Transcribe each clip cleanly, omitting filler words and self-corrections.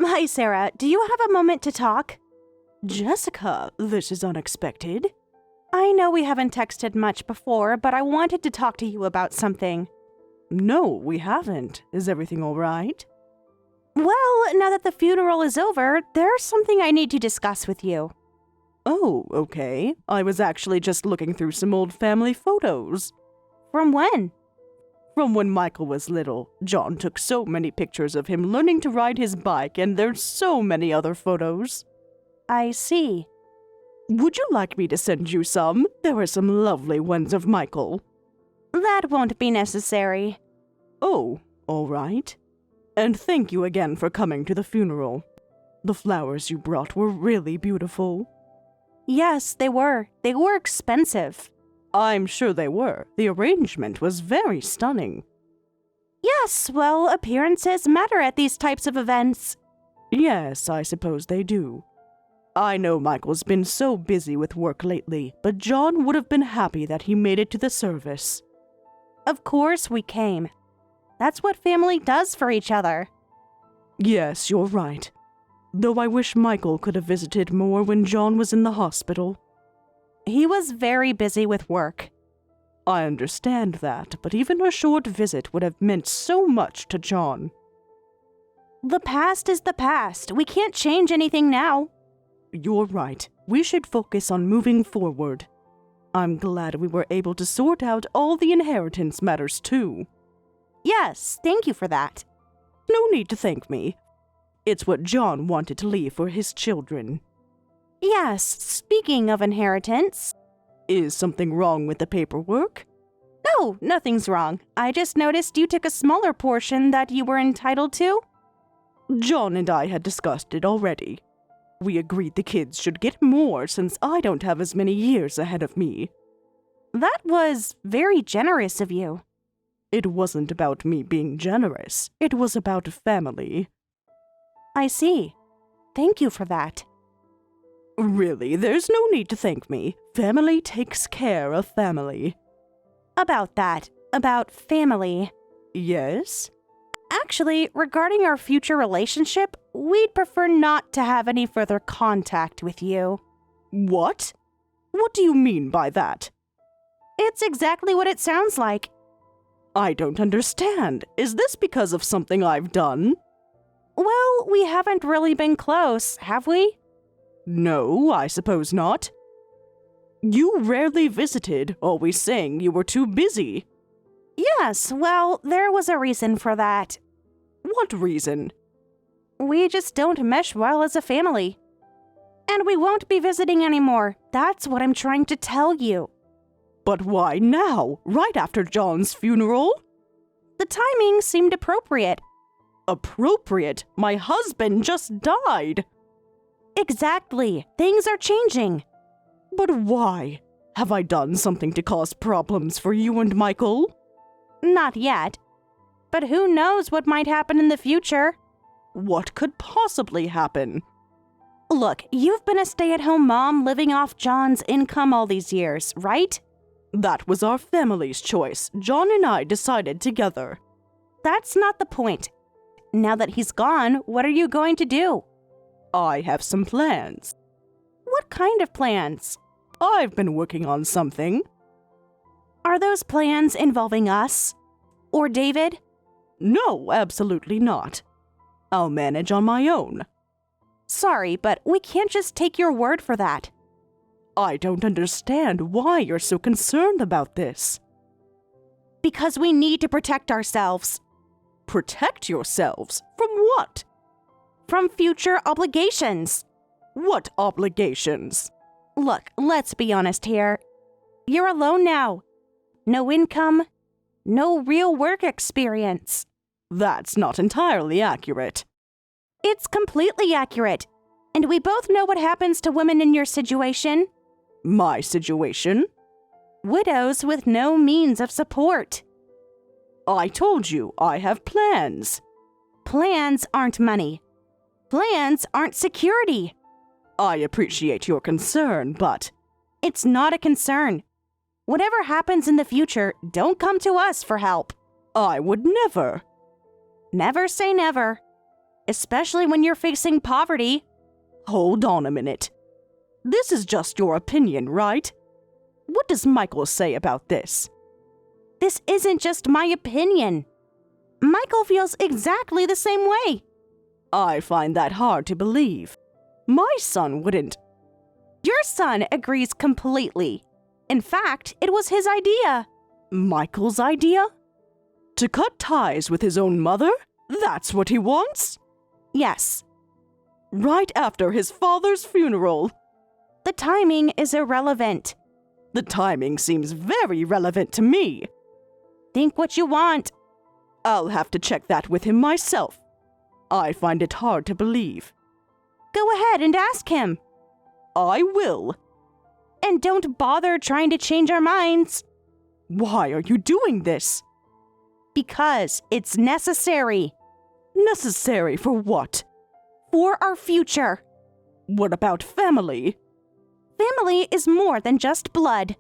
Hi, Sarah. Do you have a moment to talk? Jessica, this is unexpected. I know we haven't texted much before, but I wanted to talk to you about something. No, we haven't. Is everything all right? Well, now that the funeral is over, there's something I need to discuss with you. Oh, okay. I was actually just looking through some old family photos. From when? From when Michael was little. John took so many pictures of him learning to ride his bike, and there's so many other photos. I see. Would you like me to send you some? There are some lovely ones of Michael. That won't be necessary. Oh, all right. And thank you again for coming to the funeral. The flowers you brought were really beautiful. Yes, they were. They were expensive. I'm sure they were. The arrangement was very stunning. Yes, well, appearances matter at these types of events. Yes, I suppose they do. I know Michael's been so busy with work lately, but John would have been happy that he made it to the service. Of course we came. That's what family does for each other. Yes, you're right. Though I wish Michael could have visited more when John was in the hospital. He was very busy with work. I understand that, but even a short visit would have meant so much to John. The past is the past. We can't change anything now. You're right. We should focus on moving forward. I'm glad we were able to sort out all the inheritance matters too. Yes, thank you for that. No need to thank me. It's what John wanted to leave for his children. Yes, speaking of inheritance. Is something wrong with the paperwork? No, nothing's wrong. I just noticed you took a smaller portion that you were entitled to. John and I had discussed it already. We agreed the kids should get more since I don't have as many years ahead of me. That was very generous of you. It wasn't about me being generous. It was about family. I see. Thank you for that. Really, there's no need to thank me. Family takes care of family. About family. Yes? Actually, regarding our future relationship, we'd prefer not to have any further contact with you. What? What do you mean by that? It's exactly what it sounds like. I don't understand. Is this because of something I've done? Well, we haven't really been close, have we? No, I suppose not. You rarely visited, always saying you were too busy. Yes, well, there was a reason for that. What reason? We just don't mesh well as a family. And we won't be visiting anymore. That's what I'm trying to tell you. But why now, right after John's funeral? The timing seemed appropriate. Appropriate? My husband just died. Exactly. Things are changing. But why? Have I done something to cause problems for you and Michael? Not yet. But who knows what might happen in the future? What could possibly happen? Look, you've been a stay-at-home mom living off John's income all these years, right? That was our family's choice. John and I decided together. That's not the point. Now that he's gone, what are you going to do? I have some plans. What kind of plans? I've been working on something. Are those plans involving us? Or David? No, absolutely not. I'll manage on my own. Sorry, but we can't just take your word for that. I don't understand why you're so concerned about this. Because we need to protect ourselves. Protect yourselves? From what? From future obligations. What obligations? Look, let's be honest here. You're alone now. No income, no real work experience. That's not entirely accurate. It's completely accurate. And we both know what happens to women in your situation. My situation? Widows with no means of support. I told you, I have plans. Plans aren't money. Plans aren't security. I appreciate your concern, but... It's not a concern. Whatever happens in the future, don't come to us for help. I would never. Never say never. especially when you're facing poverty. Hold on a minute. This is just your opinion, right? What does Michael say about this? This isn't just my opinion. Michael feels exactly the same way. I find that hard to believe. My son wouldn't. Your son agrees completely. In fact, it was his idea. Michael's idea? To cut ties with his own mother? That's what he wants? Yes. Right after his father's funeral. The timing is irrelevant. The timing seems very relevant to me. Think what you want. I'll have to check that with him myself. I find it hard to believe. Go ahead and ask him. I will. And don't bother trying to change our minds. Why are you doing this? Because it's necessary. Necessary for what? For our future. What about family? Family is more than just blood.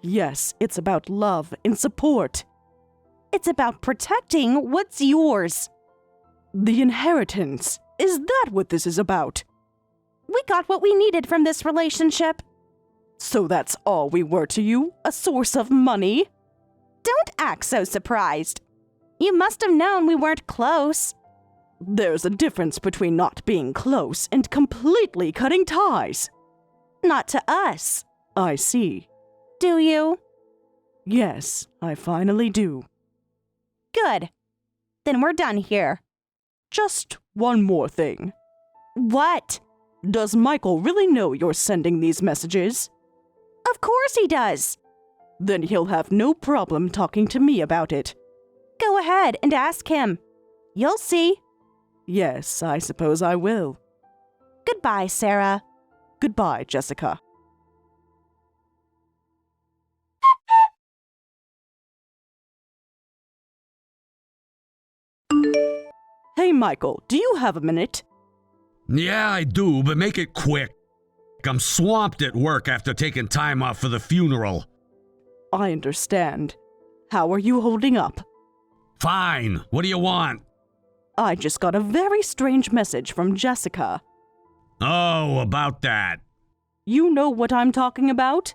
Yes, it's about love and support. It's about protecting what's yours. The inheritance. Is that what this is about? We got what we needed from this relationship. So that's all we were to you? A source of money? Don't act so surprised. You must have known we weren't close. There's a difference between not being close and completely cutting ties. Not to us. I see. Do you? Yes, I finally do. Good. Then we're done here. Just one more thing. What? Does Michael really know you're sending these messages? Of course he does. Then he'll have no problem talking to me about it. Go ahead and ask him. You'll see. Yes, I suppose I will. Goodbye, Sarah. Goodbye, Jessica. Hey, Michael, do you have a minute? Yeah, I do, but make it quick. I'm swamped at work after taking time off for the funeral. I understand. How are you holding up? Fine. What do you want? I just got a very strange message from Jessica. Oh, about that. You know what I'm talking about?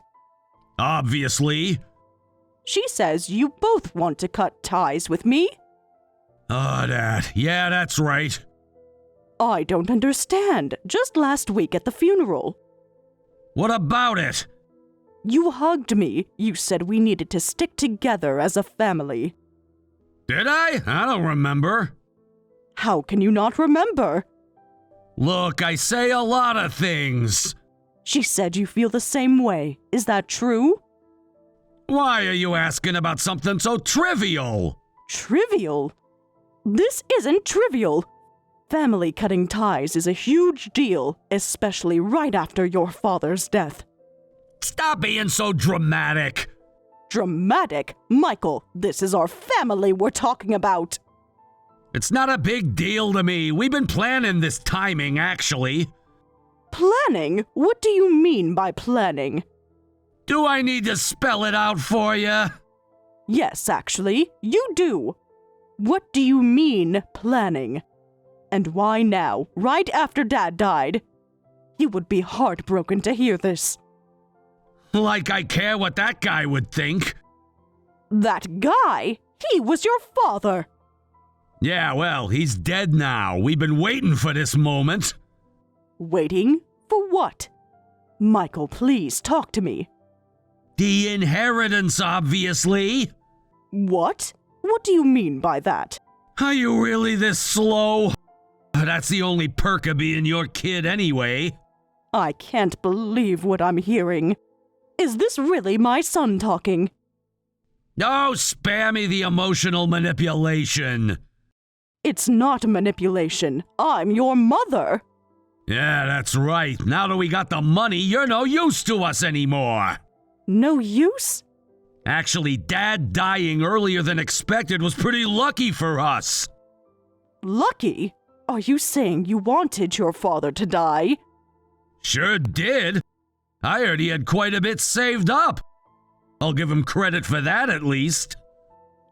Obviously. She says you both want to cut ties with me. Oh, that. Yeah, that's right. I don't understand. Just last week at the funeral. What about it? You hugged me. You said we needed to stick together as a family. Did I? I don't remember. How can you not remember? Look, I say a lot of things. She said you feel the same way. Is that true? Why are you asking about something so trivial? Trivial? This isn't trivial. Family cutting ties is a huge deal, especially right after your father's death. Stop being so dramatic. Dramatic? Michael, this is our family we're talking about. It's not a big deal to me. We've been planning this timing, actually. Planning? What do you mean by planning? Do I need to spell it out for you? Yes, actually, you do. What do you mean, planning? And why now, right after Dad died? You would be heartbroken to hear this. Like I care what that guy would think. That guy? He was your father. Yeah, well, he's dead now. We've been waiting for this moment. Waiting? For what? Michael, please talk to me. The inheritance, obviously. What? What do you mean by that? Are you really this slow? That's the only perk of being your kid anyway. I can't believe what I'm hearing. Is this really my son talking? Oh, spare me the emotional manipulation. It's not manipulation. I'm your mother. Yeah, that's right. Now that we got the money, you're no use to us anymore. No use? Actually, Dad dying earlier than expected was pretty lucky for us. Lucky? Are you saying you wanted your father to die? Sure did. I heard he had quite a bit saved up. I'll give him credit for that at least.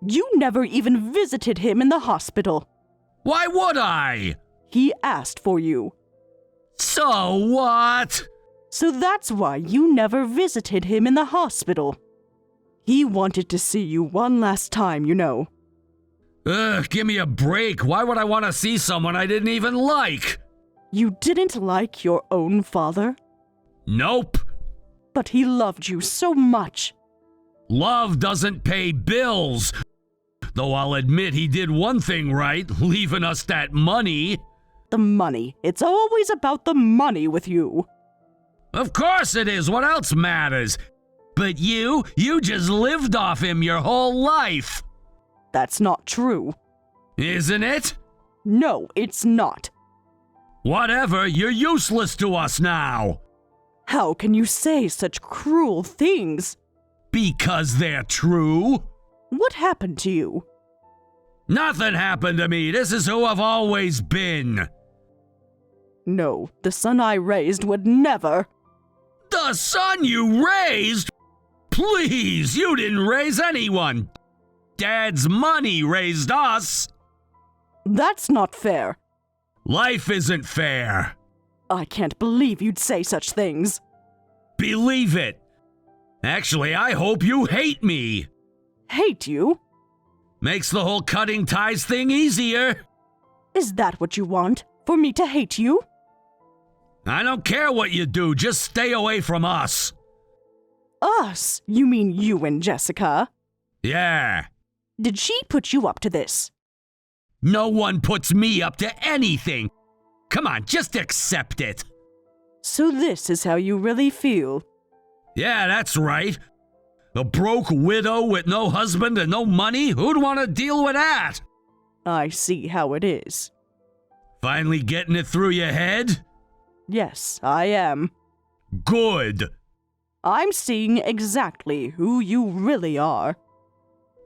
You never even visited him in the hospital. Why would I? He asked for you. So what? So that's why you never visited him in the hospital. He wanted to see you one last time, you know. Ugh, give me a break. Why would I want to see someone I didn't even like? You didn't like your own father? Nope. But he loved you so much. Love doesn't pay bills. Though I'll admit he did one thing right, leaving us that money. The money. It's always about the money with you. Of course it is. What else matters? But you just lived off him your whole life. That's not true. Isn't it? No, it's not. Whatever, you're useless to us now. How can you say such cruel things? Because they're true. What happened to you? Nothing happened to me. This is who I've always been. No, the son I raised would never. The son you raised? Please, you didn't raise anyone. Dad's money raised us. That's not fair. Life isn't fair. I can't believe you'd say such things. Believe it. Actually, I hope you hate me. Hate you? Makes the whole cutting ties thing easier. Is that what you want? For me to hate you? I don't care what you do, just stay away from us. Us? You mean you and Jessica? Yeah. Did she put you up to this? No one puts me up to anything. Come on, just accept it. So this is how you really feel? Yeah, that's right. A broke widow with no husband and no money? Who'd want to deal with that? I see how it is. Finally getting it through your head? Yes, I am. Good. I'm seeing exactly who you really are.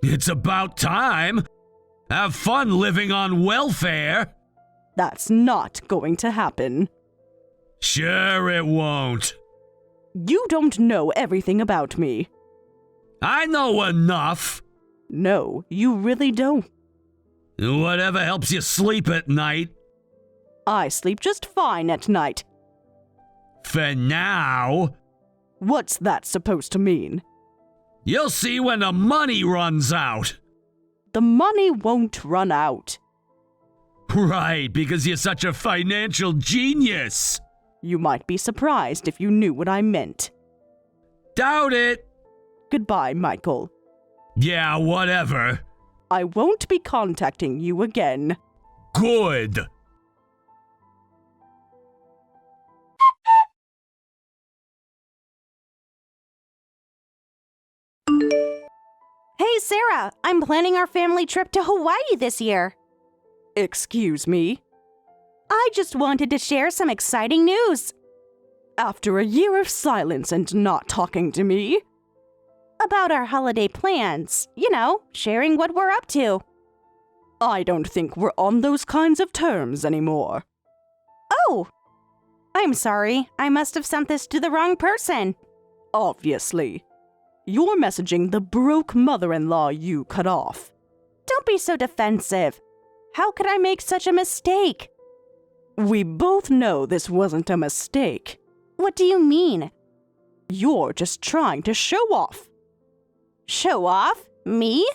It's about time. Have fun living on welfare. That's not going to happen. Sure it won't. You don't know everything about me. I know enough. No, you really don't. Whatever helps you sleep at night. I sleep just fine at night. For now. What's that supposed to mean? You'll see when the money runs out. The money won't run out. Right, because you're such a financial genius. You might be surprised if you knew what I meant. Doubt it. Goodbye, Michael. Yeah, whatever. I won't be contacting you again. Good. Hey, Sarah, I'm planning our family trip to Hawaii this year. Excuse me? I just wanted to share some exciting news. After a year of silence and not talking to me? About our holiday plans. You know, sharing what we're up to. I don't think we're on those kinds of terms anymore. Oh! I'm sorry. I must have sent this to the wrong person. Obviously. You're messaging the broke mother-in-law you cut off. Don't be so defensive. How could I make such a mistake? We both know this wasn't a mistake. What do you mean? You're just trying to show off. Show off? Me?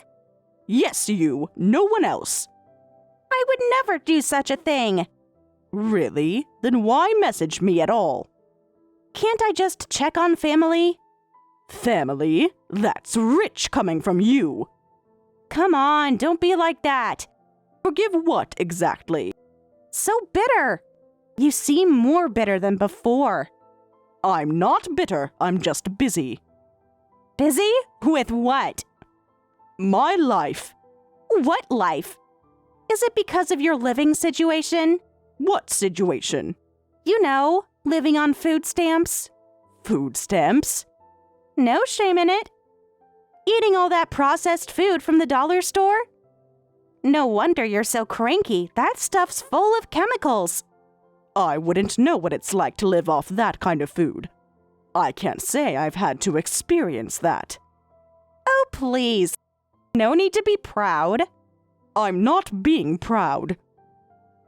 Yes, you. No one else. I would never do such a thing. Really? Then why message me at all? Can't I just check on family? Family? That's rich coming from you. Come on, don't be like that. Forgive what exactly? So bitter. You seem more bitter than before. I'm not bitter. I'm just busy. Busy? With what? My life. What life? Is it because of your living situation? What situation? You know, living on food stamps. Food stamps? No shame in it. Eating all that processed food from the dollar store? No wonder you're so cranky. That stuff's full of chemicals. I wouldn't know what it's like to live off that kind of food. I can't say I've had to experience that. Oh, please. No need to be proud. I'm not being proud.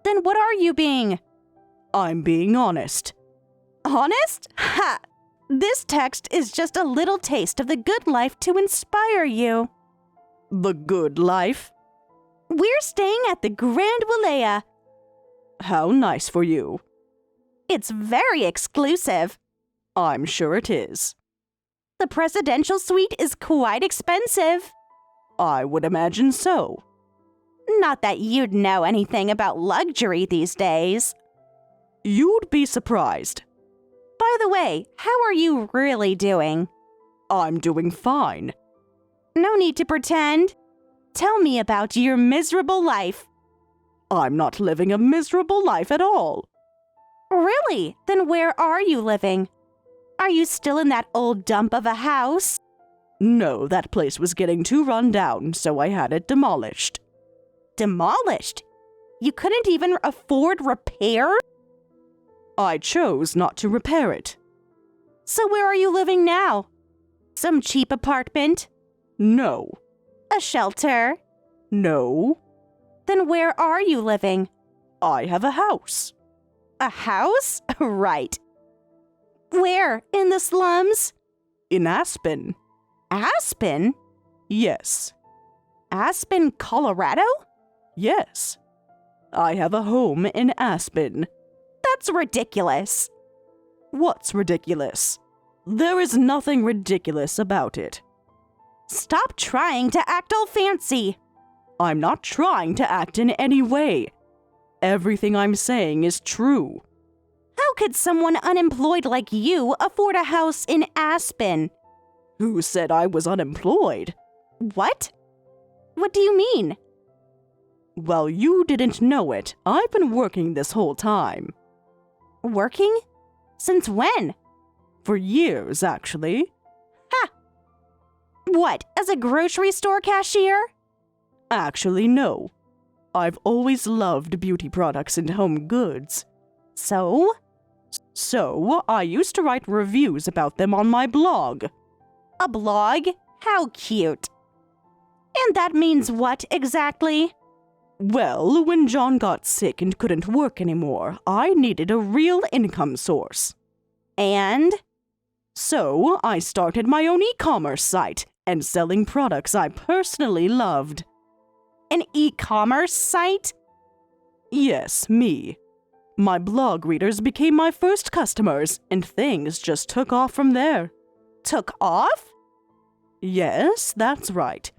Then what are you being? I'm being honest. Honest? Ha! This text is just a little taste of the good life to inspire you. The good life? We're staying at the Grand Walea. How nice for you. It's very exclusive. I'm sure it is. The presidential suite is quite expensive. I would imagine so. Not that you'd know anything about luxury these days. You'd be surprised. By the way, how are you really doing? I'm doing fine. No need to pretend. Tell me about your miserable life. I'm not living a miserable life at all. Really? Then where are you living? Are you still in that old dump of a house? No, that place was getting too run down, so I had it demolished. Demolished? You couldn't even afford repair? I chose not to repair it. So where are you living now? Some cheap apartment? No. A shelter? No. Then where are you living? I have a house. A house? Right. Where? In the slums? In Aspen. Aspen? Yes. Aspen, Colorado? Yes. I have a home in Aspen. That's ridiculous. What's ridiculous? There is nothing ridiculous about it. Stop trying to act all fancy. I'm not trying to act in any way. Everything I'm saying is true. How could someone unemployed like you afford a house in Aspen? Who said I was unemployed? What? What do you mean? Well, you didn't know it. I've been working this whole time. Working? Since when? For years, actually. Ha! What, as a grocery store cashier? Actually, no. I've always loved beauty products and home goods. So? So, I used to write reviews about them on my blog. A blog? How cute. And that means what exactly? Well, when John got sick and couldn't work anymore, I needed a real income source. And? So, I started my own e-commerce site and selling products I personally loved. An e-commerce site? Yes, me. My blog readers became my first customers, and things just took off from there. Took off? Yes, that's right.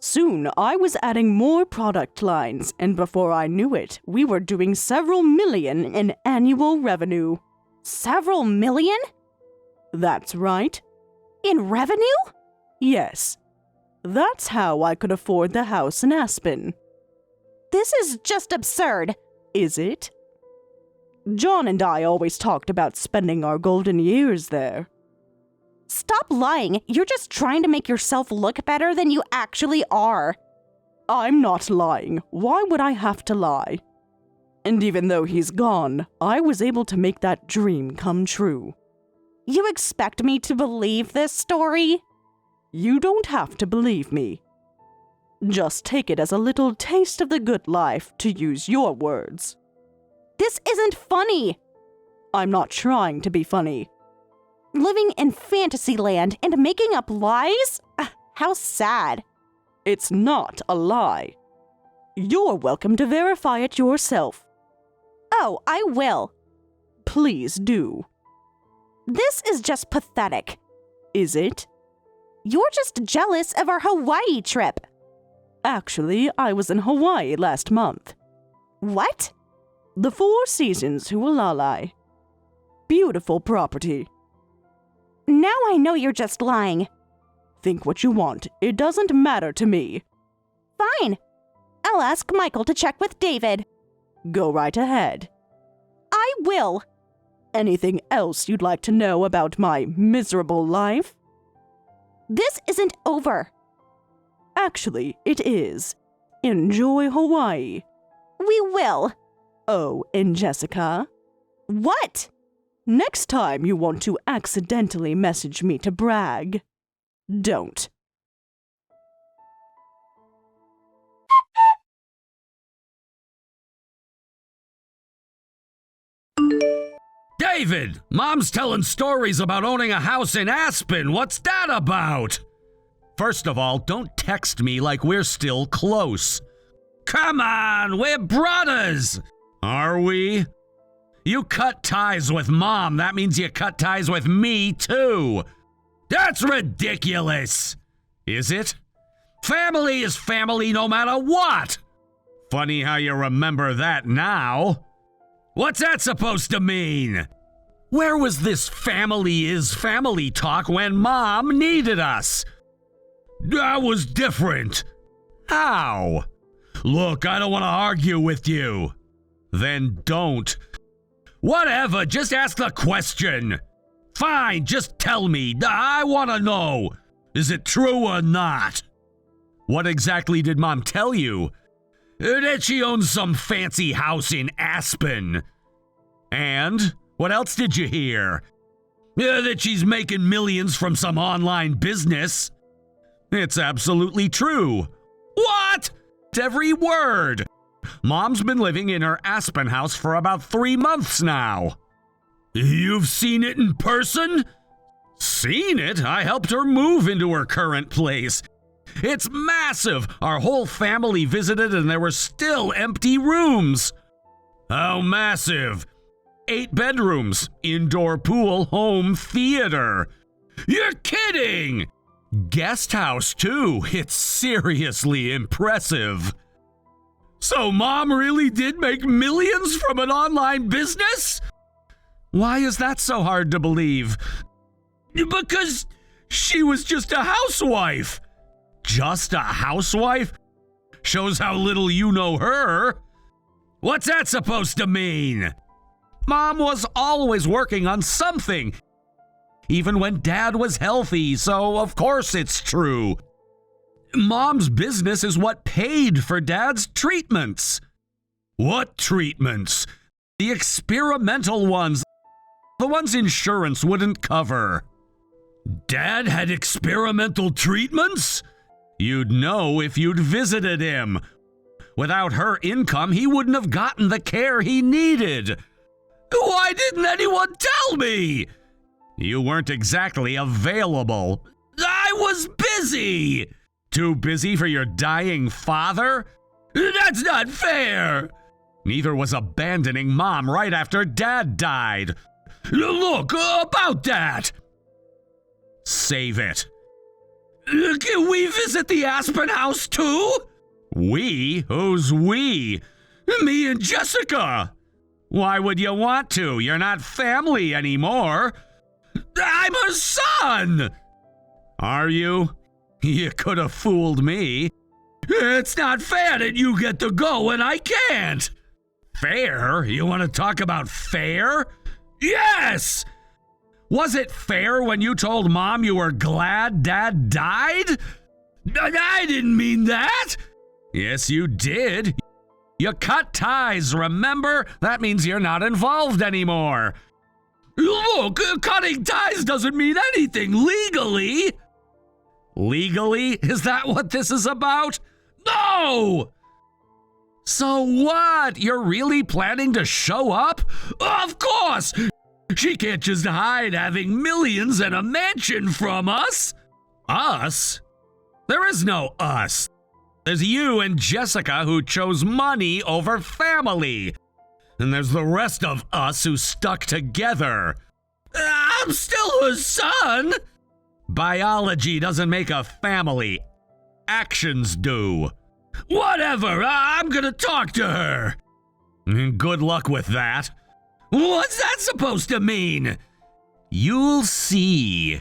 Soon, I was adding more product lines, and before I knew it, we were doing several million in annual revenue. Several million? That's right. In revenue? Yes. That's how I could afford the house in Aspen. This is just absurd. Is it? John and I always talked about spending our golden years there. Stop lying. You're just trying to make yourself look better than you actually are. I'm not lying. Why would I have to lie? And even though he's gone, I was able to make that dream come true. You expect me to believe this story? You don't have to believe me. Just take it as a little taste of the good life, to use your words. This isn't funny. I'm not trying to be funny. Living in Fantasyland and making up lies? How sad. It's not a lie. You're welcome to verify it yourself. Oh, I will. Please do. This is just pathetic. Is it? You're just jealous of our Hawaii trip. Actually, I was in Hawaii last month. What? The Four Seasons Hualalai. Beautiful property. Now I know you're just lying. Think what you want. It doesn't matter to me. Fine. I'll ask Michael to check with David. Go right ahead. I will. Anything else you'd like to know about my miserable life? This isn't over. Actually, it is. Enjoy Hawaii. We will. Oh, and Jessica? What? Next time you want to accidentally message me to brag, don't. David, Mom's telling stories about owning a house in Aspen. What's that about? First of all, don't text me like we're still close. Come on, we're brothers. Are we? You cut ties with Mom, that means you cut ties with me too. That's ridiculous. Is it? Family is family no matter what. Funny how you remember that now. What's that supposed to mean? Where was this family is family talk when Mom needed us? That was different. How? Look, I don't want to argue with you. Then don't. Whatever, just ask the question. Fine, just tell me. I want to know. Is it true or not? What exactly did Mom tell you? That she owns some fancy house in Aspen. And what else did you hear? That she's making millions from some online business. It's absolutely true. What? Every word. Mom's been living in her Aspen house for about 3 months now. You've seen it in person? Seen it? I helped her move into her current place. It's massive. Our whole family visited and there were still empty rooms. How massive? 8 bedrooms, indoor pool, home theater. You're kidding! Guest house too. It's seriously impressive. So Mom really did make millions from an online business? Why is that so hard to believe? Because she was just a housewife. Just a housewife? Shows how little you know her. What's that supposed to mean? Mom was always working on something, even when Dad was healthy, so of course it's true. Mom's business is what paid for Dad's treatments. What treatments? The experimental ones. The ones insurance wouldn't cover. Dad had experimental treatments? You'd know if you'd visited him. Without her income, he wouldn't have gotten the care he needed. Why didn't anyone tell me? You weren't exactly available. I was busy. Too busy for your dying father? That's not fair. Neither was abandoning Mom right after Dad died. Look, about that. Save it. Can we visit the Aspen house too? We? Who's we? Me and Jessica. Why would you want to? You're not family anymore. I'm her son. Are you? You could have fooled me. It's not fair that you get to go and I can't. Fair? You want to talk about fair? Yes! Was it fair when you told Mom you were glad Dad died? I didn't mean that. Yes, you did. You cut ties, remember? That means you're not involved anymore. Look, cutting ties doesn't mean anything legally. Legally? Is that what this is about? No! So what? You're really planning to show up? Of course! She can't just hide having millions and a mansion from us. Us? There is no us. There's you and Jessica who chose money over family. And there's the rest of us who stuck together. I'm still her son. Biology doesn't make a family. Actions do. Whatever, I'm gonna talk to her. Good luck with that. What's that supposed to mean? You'll see.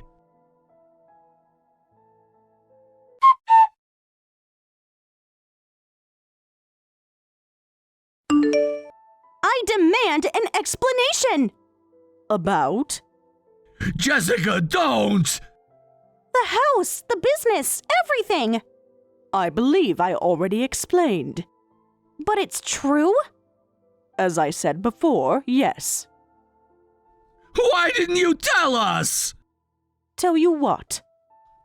I demand an explanation. About? Jessica, don't! The house, the business, everything. I believe I already explained. But it's true? As I said before, yes. Why didn't you tell us? Tell you what?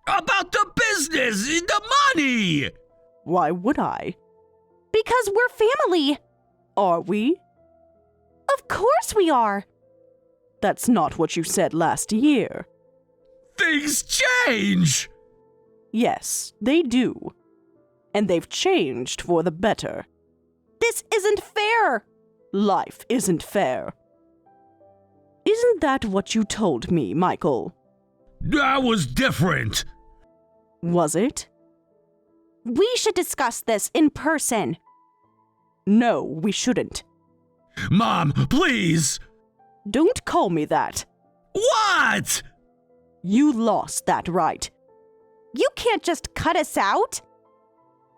About the business, the money! Why would I? Because we're family. Are we? Of course we are. That's not what you said last year. Things change! Yes, they do. And they've changed for the better. This isn't fair! Life isn't fair. Isn't that what you told me, Michael? That was different. Was it? We should discuss this in person. No, we shouldn't. Mom, please! Don't call me that. What? You lost that right. You can't just cut us out.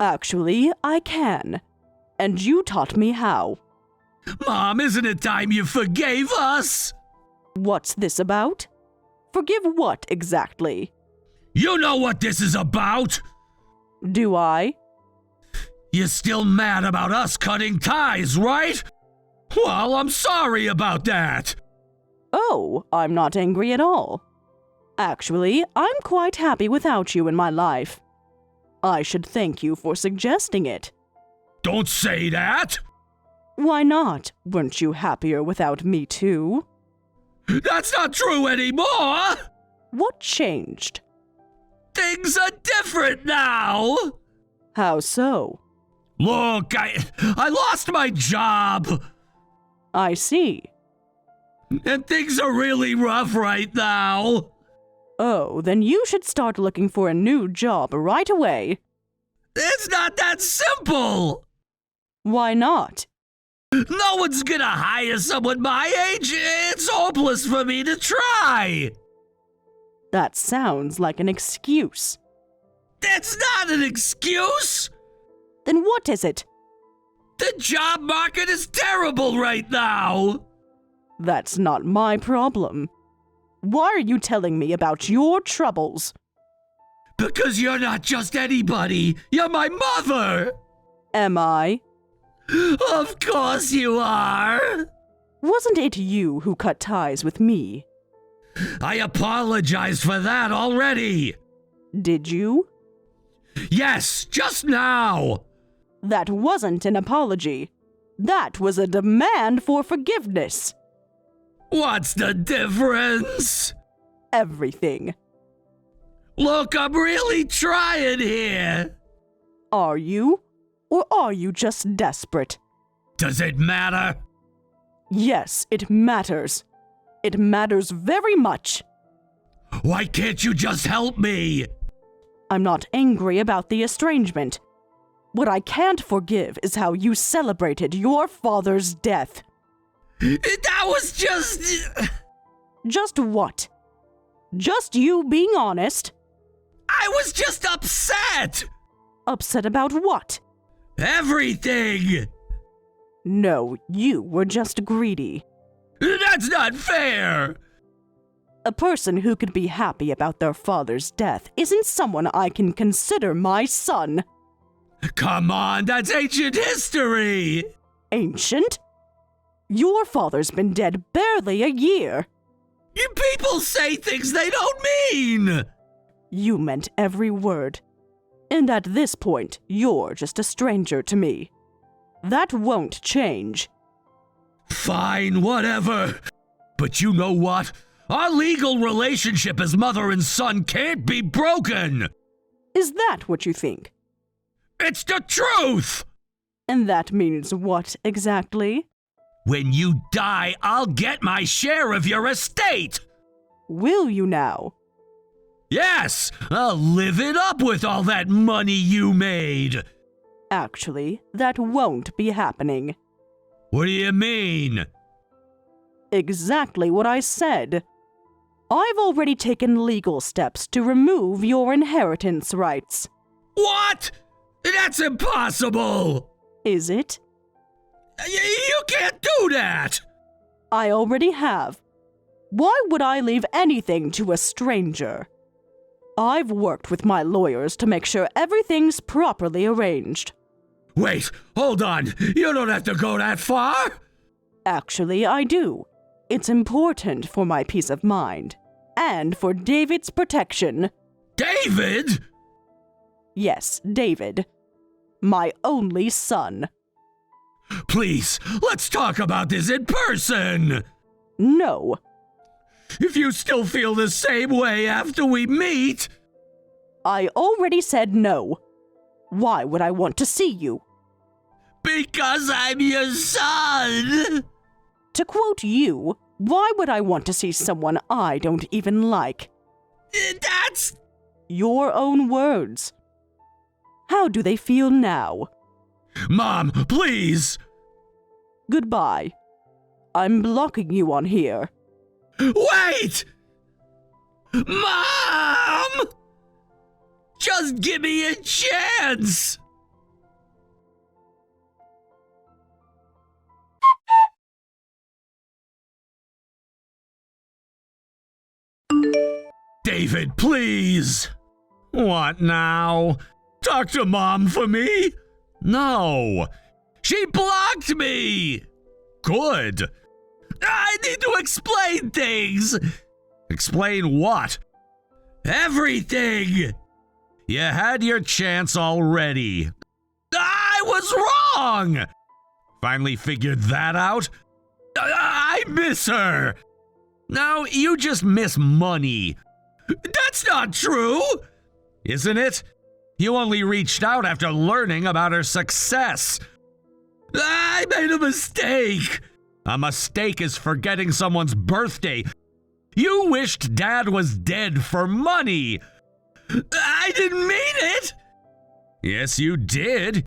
Actually, I can. And you taught me how. Mom, isn't it time you forgave us? What's this about? Forgive what exactly? You know what this is about? Do I? You're still mad about us cutting ties, right? Well, I'm sorry about that. Oh, I'm not angry at all. Actually, I'm quite happy without you in my life. I should thank you for suggesting it. Don't say that. Why not? Weren't you happier without me too? That's not true anymore. What changed? Things are different now. How so? Look, I lost my job. I see. And things are really rough right now. Oh, then you should start looking for a new job right away. It's not that simple. Why not? No one's gonna hire someone my age. It's hopeless for me to try. That sounds like an excuse. That's not an excuse. Then what is it? The job market is terrible right now. That's not my problem. Why are you telling me about your troubles? Because you're not just anybody. You're my mother. Am I? Of course you are. Wasn't it you who cut ties with me? I apologized for that already. Did you? Yes, just now. That wasn't an apology. That was a demand for forgiveness. What's the difference? Everything. Look, I'm really trying here. Are you? Or are you just desperate? Does it matter? Yes, it matters. It matters very much. Why can't you just help me? I'm not angry about the estrangement. What I can't forgive is how you celebrated your father's death. That was just... Just what? Just you being honest? I was just upset. Upset about what? Everything. No, you were just greedy. That's not fair. A person who could be happy about their father's death isn't someone I can consider my son. Come on, that's ancient history. Ancient? Your father's been dead barely a year. People say things they don't mean. You meant every word. And at this point, you're just a stranger to me. That won't change. Fine, whatever. But you know what? Our legal relationship as mother and son can't be broken. Is that what you think? It's the truth. And that means what exactly? When you die, I'll get my share of your estate. Will you now? Yes, I'll live it up with all that money you made. Actually, that won't be happening. What do you mean? Exactly what I said. I've already taken legal steps to remove your inheritance rights. What? That's impossible. Is it? You can't do that. I already have. Why would I leave anything to a stranger? I've worked with my lawyers to make sure everything's properly arranged. Wait, hold on. You don't have to go that far. Actually, I do. It's important for my peace of mind. And for David's protection. David? Yes, David. My only son. Please, let's talk about this in person. No. If you still feel the same way after we meet... I already said no. Why would I want to see you? Because I'm your son! To quote you, why would I want to see someone I don't even like? That's... Your own words. How do they feel now? Mom, please! Goodbye. I'm blocking you on here. Wait! Mom! Just give me a chance! David, please! What now? Talk to Mom for me? No! She blocked me! Good! I need to explain things! Explain what? Everything! You had your chance already. I was wrong! Finally figured that out? I miss her! No, you just miss money. That's not true! Isn't it? You only reached out after learning about her success. I made a mistake. A mistake is forgetting someone's birthday. You wished Dad was dead for money. I didn't mean it. Yes, you did.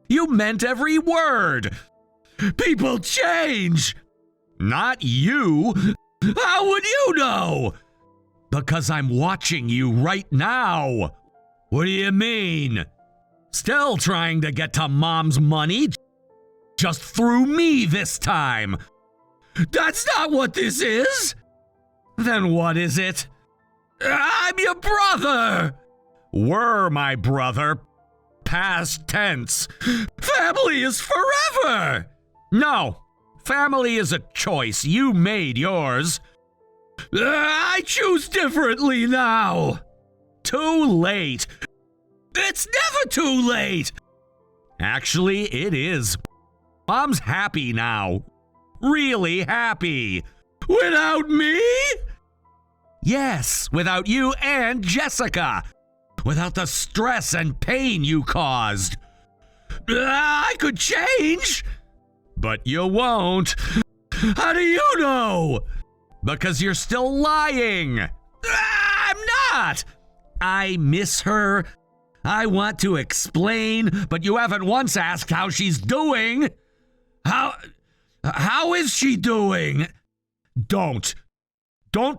You meant every word. People change. Not you. How would you know? Because I'm watching you right now. What do you mean? Still trying to get to Mom's money? Just through me this time. That's not what this is. Then what is it? I'm your brother. Were my brother. Past tense. Family is forever. No, family is a choice. You made yours. I choose differently now. Too late. It's never too late. Actually, it is. Mom's happy now. Really happy. Without me? Yes, without you and Jessica. Without the stress and pain you caused. I could change. But you won't. How do you know? Because you're still lying. I'm not. I miss her. I want to explain, but you haven't once asked how she's doing. How is she doing? Don't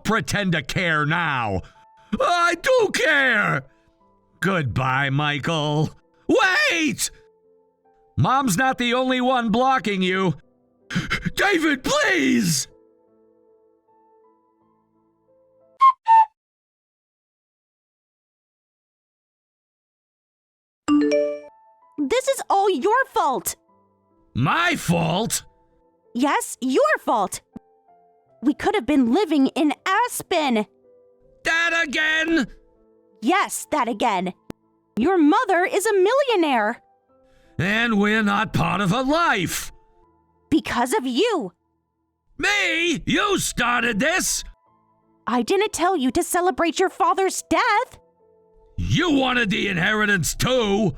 pretend to care now. I do care. Goodbye, Michael. Wait! Mom's not the only one blocking you. David, please! This is all your fault. My fault? Yes, your fault. We could have been living in Aspen. That again? Yes, that again. Your mother is a millionaire. And we're not part of her life. Because of you. Me? You started this? I didn't tell you to celebrate your father's death. You wanted the inheritance too.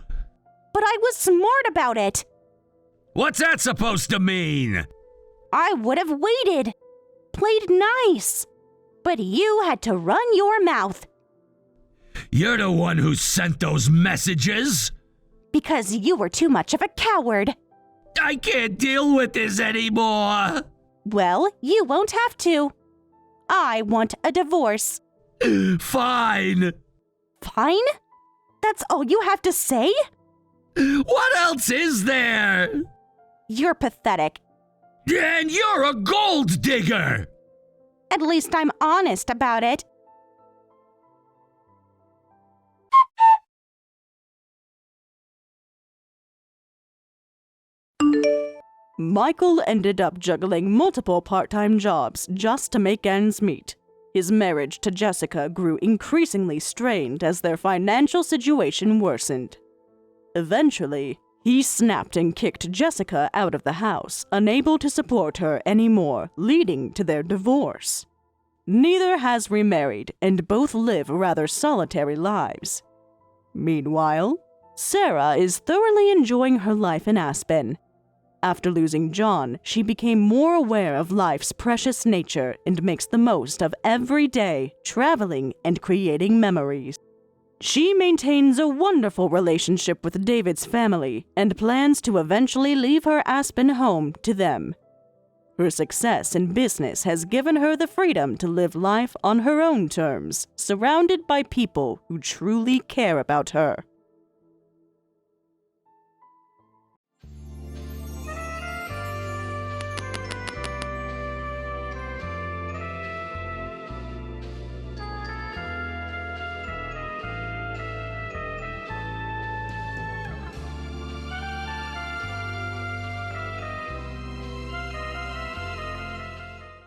But I was smart about it. What's that supposed to mean? I would have waited. Played nice. But you had to run your mouth. You're the one who sent those messages. Because you were too much of a coward. I can't deal with this anymore. Well, you won't have to. I want a divorce. Fine. Fine? That's all you have to say? What else is there? You're pathetic. And you're a gold digger. At least I'm honest about it. Michael ended up juggling multiple part-time jobs just to make ends meet. His marriage to Jessica grew increasingly strained as their financial situation worsened. Eventually, he snapped and kicked Jessica out of the house, unable to support her anymore, leading to their divorce. Neither has remarried, and both live rather solitary lives. Meanwhile, Sarah is thoroughly enjoying her life in Aspen. After losing John, she became more aware of life's precious nature and makes the most of every day, traveling and creating memories. She maintains a wonderful relationship with David's family and plans to eventually leave her Aspen home to them. Her success in business has given her the freedom to live life on her own terms, surrounded by people who truly care about her.